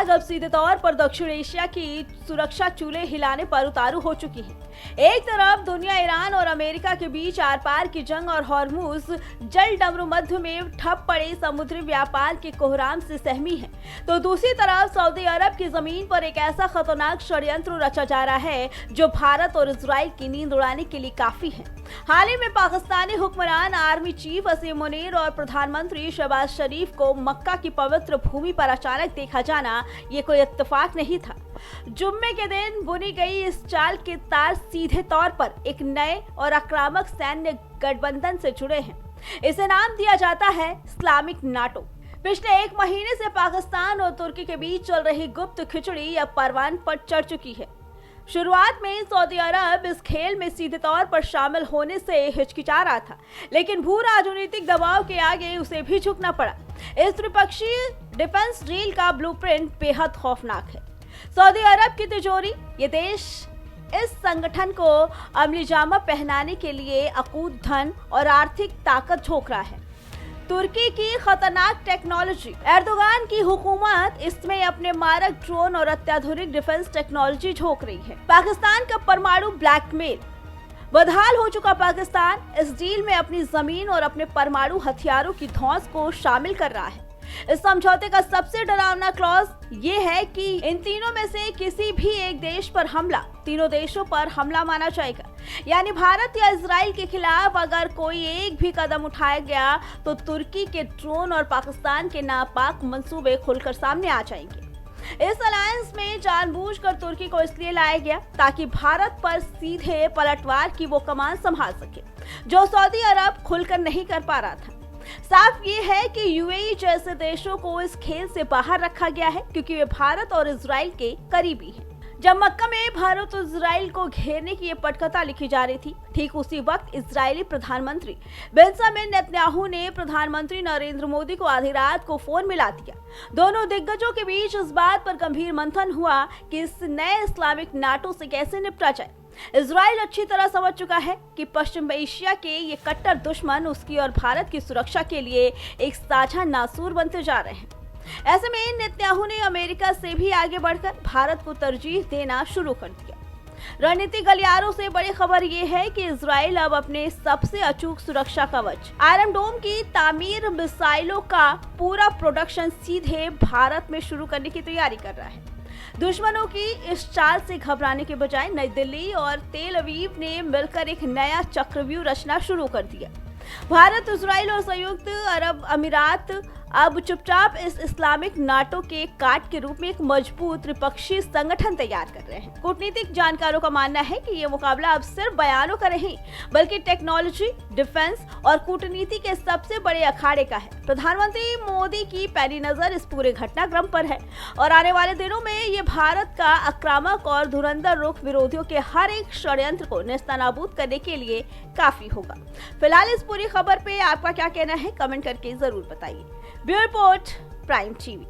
आग अब सीधे तौर पर दक्षिण एशिया की सुरक्षा चूल्हे हिलाने पर उतारू हो चुकी है। एक तरफ दुनिया ईरान और अमेरिका के बीच आर पार की जंग और हॉर्मुज जल डमरू मध्य में ठप पड़े समुद्री व्यापार के कोहराम से सहमी है, तो दूसरी तरफ सऊदी अरब की जमीन पर एक ऐसा खतरनाक षड्यंत्र रचा जा रहा है जो भारत और इजराइल की नींद उड़ाने के लिए काफी है। हाल ही में पाकिस्तानी हुक्मरान आर्मी चीफ असीम मुनीर और प्रधानमंत्री शहबाज शरीफ को मक्का की पवित्र भूमि पर अचानक देखा जाना ये कोई इत्तेफाक नहीं था। जुम्मे के दिन बुनी गई इस चाल के तार सीधे तौर पर एक नए और आक्रामक सैन्य गठबंधन से जुड़े हैं। इसे नाम दिया जाता है इस्लामिक नाटो। पिछले एक महीने से पाकिस्तान और तुर्की के बीच चल रही गुप्त खिचड़ी अब परवान पर चढ़ चुकी है। शुरुआत में सऊदी अरब इस खेल में सीधे तौर पर शामिल होने से हिचकिचा रहा था, लेकिन भू राजनीतिक दबाव के आगे उसे भी झुकना पड़ा। इस त्रिपक्षीय डिफेंस डील का ब्लूप्रिंट बेहद खौफनाक है। सऊदी अरब की तिजोरी, ये देश इस संगठन को अमली जामा पहनाने के लिए अकूत धन और आर्थिक ताकत झोंक रहा है। तुर्की की खतरनाक टेक्नोलॉजी, एर्दोगान की हुकूमत इसमें अपने मारक ड्रोन और अत्याधुनिक डिफेंस टेक्नोलॉजी झोंक रही है। पाकिस्तान का परमाणु ब्लैकमेल, बदहाल हो चुका पाकिस्तान इस डील में अपनी जमीन और अपने परमाणु हथियारों की धौंस को शामिल कर रहा है। इस समझौते का सबसे डरावना क्लॉज ये है कि इन तीनों में से किसी भी एक देश पर हमला तीनों देशों पर हमला माना जाएगा। यानी भारत या इजराइल के खिलाफ अगर कोई एक भी कदम उठाया गया तो तुर्की के ड्रोन और पाकिस्तान के नापाक मंसूबे खुलकर सामने आ जाएंगे। इस अलायंस में जानबूझकर तुर्की को इसलिए लाया गया ताकि भारत पर सीधे पलटवार की वो कमान संभाल सके जो सऊदी अरब खुलकर नहीं कर पा रहा था। साफ ये है कि यूएई जैसे देशों को इस खेल से बाहर रखा गया है क्योंकि वे भारत और इजराइल के करीबी हैं। जब मक्का में भारत और इजराइल को घेरने की ये पटकथा लिखी जा रही थी, ठीक उसी वक्त इजरायली प्रधानमंत्री बेंजामिन नेतन्याहू ने प्रधानमंत्री नरेंद्र मोदी को आधी रात को फोन मिला दिया। दोनों दिग्गजों के बीच इस बात पर गंभीर मंथन हुआ कि इस नए इस्लामिक नाटो से कैसे निपटा जाए। इजराइल अच्छी तरह समझ चुका है कि पश्चिम एशिया के ये कट्टर दुश्मन उसकी और भारत की सुरक्षा के लिए एक साझा नासूर बनते जा रहे हैं। ऐसे में नेतन्याहू ने अमेरिका से भी आगे बढ़कर भारत को तरजीह देना शुरू कर दिया। रणनीतिक गलियारों से बड़ी खबर ये है कि इजराइल अब अपने सबसे अचूक सुरक्षा कवच आयरन डोम की तामीर मिसाइलों का पूरा प्रोडक्शन सीधे भारत में शुरू करने की तैयारी कर रहा है। दुश्मनों की इस चाल से घबराने के बजाय नई दिल्ली और तेल अवीव ने मिलकर एक नया चक्रव्यूह रचना शुरू कर दिया। भारत, इजराइल और संयुक्त अरब अमीरात अब चुपचाप इस इस्लामिक नाटो के काट के रूप में एक मजबूत त्रिपक्षीय संगठन तैयार कर रहे हैं। कूटनीतिक जानकारों का मानना है कि ये मुकाबला अब सिर्फ बयानों का नहीं बल्कि टेक्नोलॉजी, डिफेंस और कूटनीति के सबसे बड़े अखाड़े का है। प्रधानमंत्री मोदी की पैनी नजर इस पूरे घटनाक्रम पर है और आने वाले दिनों में ये भारत का आक्रामक और धुरंधर रुख विरोधियों के हर एक षड्यंत्र को नेस्तनाबूद करने के लिए काफी होगा। फिलहाल इस पूरी खबर पे आपका क्या कहना है, कमेंट करके जरूर बताइए। Bureau report, prime TV.